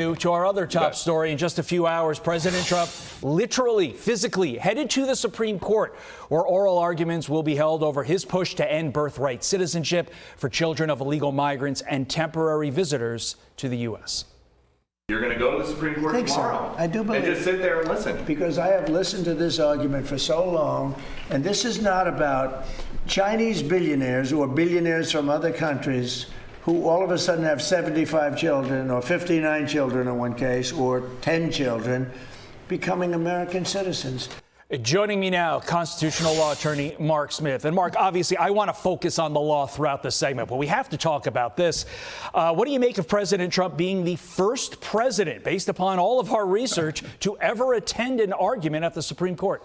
To our other top story, in just a few hours, President Trump literally, physically headed to the Supreme Court, where oral arguments will be held over his push to end birthright citizenship for children of illegal migrants and temporary visitors to the U.S. You're going to go to the Supreme Court tomorrow? So. I do believe. And just sit there and listen. Because I have listened to this argument for so long, and this is not about Chinese billionaires or billionaires from other countries who all of a sudden have 75 children or 59 children in one case or 10 children becoming American citizens. Joining me now, constitutional law attorney Mark Smith. And Mark, obviously, I want to focus on the law throughout the segment, but we have to talk about this. What do you make of President Trump being the first president, based upon all of our research, to ever attend an argument at the Supreme Court?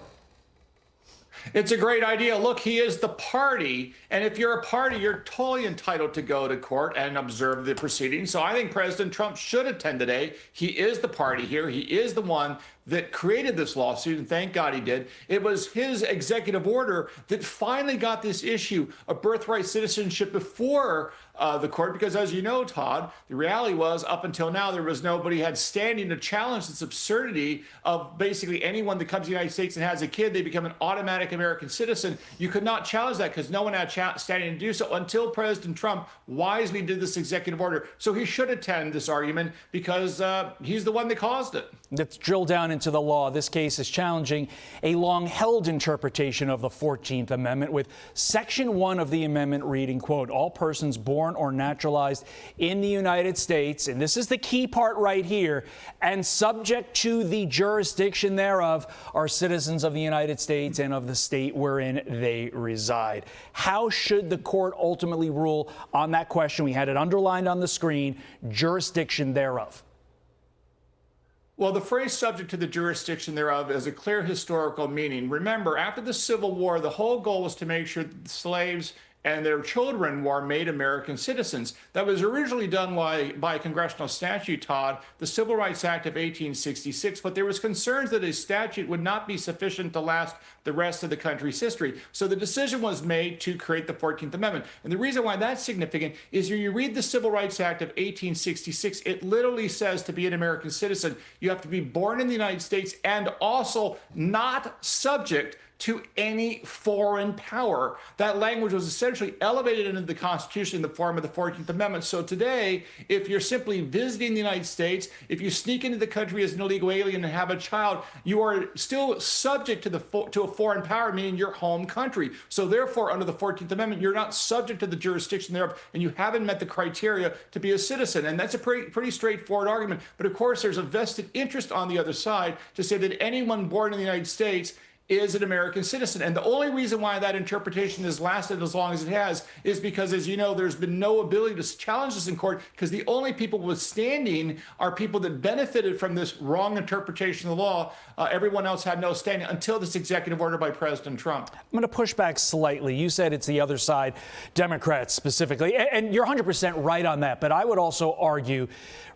It's a great idea. Look, he is the party, and if you're a party, you're totally entitled to go to court and observe the proceedings. So I think President Trump should attend today. He is the party here. He is the one that created this lawsuit, and thank God he did. It was his executive order that finally got this issue of birthright citizenship before the court, because as you know, Todd, the reality was up until now, there was nobody had standing to challenge this absurdity of basically anyone that comes to the United States and has a kid, they become an automatic American citizen. You could not challenge that because no one had standing to do so until President Trump wisely did this executive order. So he should attend this argument because he's the one that caused it. Let's drill down into the law. This case is challenging a long-held interpretation of the 14th Amendment, with Section 1 of the amendment reading, quote, all persons born or naturalized in the United States, and this is the key part right here, and subject to the jurisdiction thereof, are citizens of the United States and of the state wherein they reside. How should the court ultimately rule on that question? We had it underlined on the screen, jurisdiction thereof. Well, the phrase subject to the jurisdiction thereof is a clear historical meaning. Remember, after the Civil War, the whole goal was to make sure that slaves and their children were made American citizens. That was originally done by a congressional statute, Todd, the Civil Rights Act of 1866, but there was concerns that a statute would not be sufficient to last the rest of the country's history. So the decision was made to create the 14th Amendment. And the reason why that's significant is when you read the Civil Rights Act of 1866, it literally says to be an American citizen, you have to be born in the United States and also not subject to any foreign power. That language was essentially elevated into the Constitution in the form of the 14th Amendment. So today, if you're simply visiting the United States, if you sneak into the country as an illegal alien and have a child, you are still subject to a foreign power, meaning your home country. So therefore, under the 14th Amendment, you're not subject to the jurisdiction thereof, and you haven't met the criteria to be a citizen. And that's a pretty straightforward argument. But of course, there's a vested interest on the other side to say that anyone born in the United States is an American citizen. And the only reason why that interpretation has lasted as long as it has is because, as you know, there's been no ability to challenge this in court, because the only people withstanding are people that benefited from this wrong interpretation of the law. Everyone else had no standing until this executive order by President Trump. I'm going to push back slightly. You said it's the other side, Democrats specifically, and you're 100% right on that. But I would also argue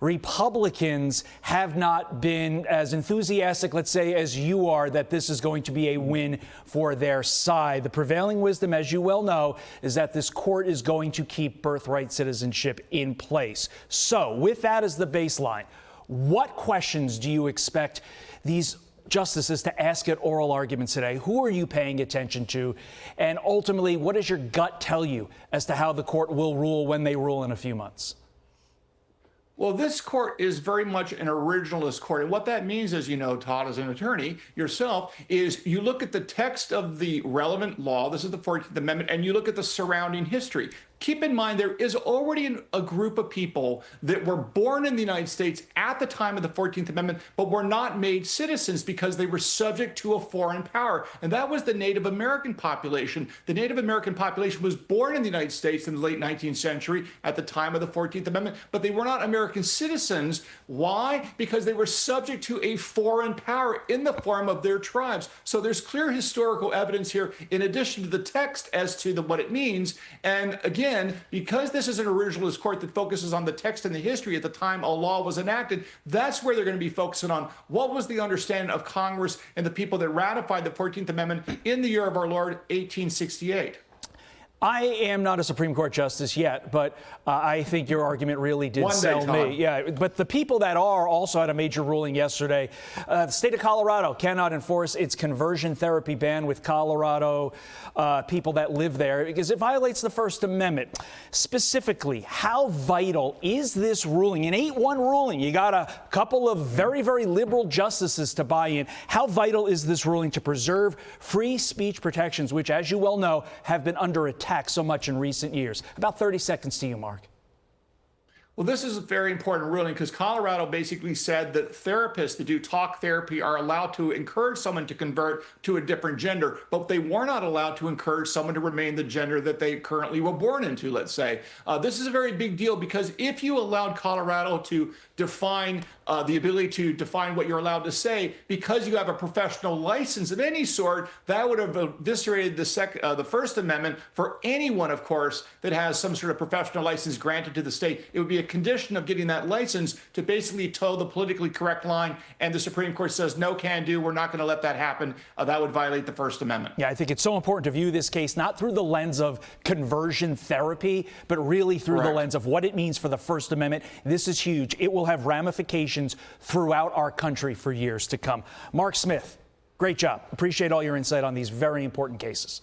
Republicans have not been as enthusiastic, let's say, as you are, that this is going to be a win for their side. The prevailing wisdom, as you well know, is that this court is going to keep birthright citizenship in place. So with that as the baseline, what questions do you expect these justices to ask at oral arguments today? Who are you paying attention to? And ultimately, what does your gut tell you as to how the court will rule when they rule in a few months? Well, this court is very much an originalist court. And what that means, as you know, Todd, as an attorney yourself, is you look at the text of the relevant law, this is the 14th Amendment, and you look at the surrounding history. Keep in mind, there is already a group of people that were born in the United States at the time of the 14th Amendment, but were not made citizens because they were subject to a foreign power. And that was the Native American population. The Native American population was born in the United States in the late 19th century at the time of the 14th Amendment, but they were not American citizens. Why? Because they were subject to a foreign power in the form of their tribes. So there's clear historical evidence here, in addition to the text, as to what it means. And again, because this is an originalist court that focuses on the text and the history at the time a law was enacted, that's where they're going to be focusing on what was the understanding of Congress and the people that ratified the 14th Amendment in the year of our Lord, 1868. I am not a Supreme Court justice yet, but I think your argument really did sell me. Yeah, but the people that are also had a major ruling yesterday. The state of Colorado cannot enforce its conversion therapy ban with Colorado people that live there because it violates the First Amendment. Specifically, how vital is this ruling? An 8-1 ruling. You got a couple of very, very liberal justices to buy in. How vital is this ruling to preserve free speech protections, which, as you well know, have been under attack so much in recent years? About 30 seconds to you, Mark. Well, this is a very important ruling because Colorado basically said that therapists that do talk therapy are allowed to encourage someone to convert to a different gender, but they were not allowed to encourage someone to remain the gender that they currently were born into, let's say. This is a very big deal because if you allowed Colorado to define the ability to define what you're allowed to say because you have a professional license of any sort, that would have eviscerated the First Amendment for anyone, of course, that has some sort of professional license granted to the state. It would be a condition of getting that license to basically toe the politically correct line, and the Supreme Court says no can do, we're not going to let that happen. That would violate the First Amendment. Yeah, I think it's so important to view this case not through the lens of conversion therapy, but really through the lens of what it means for the First Amendment. This is huge. It will have ramifications throughout our country for years to come. Mark Smith, great job. Appreciate all your insight on these very important cases.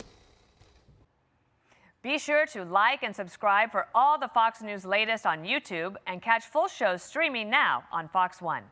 Be sure to like and subscribe for all the Fox News latest on YouTube and catch full shows streaming now on Fox One.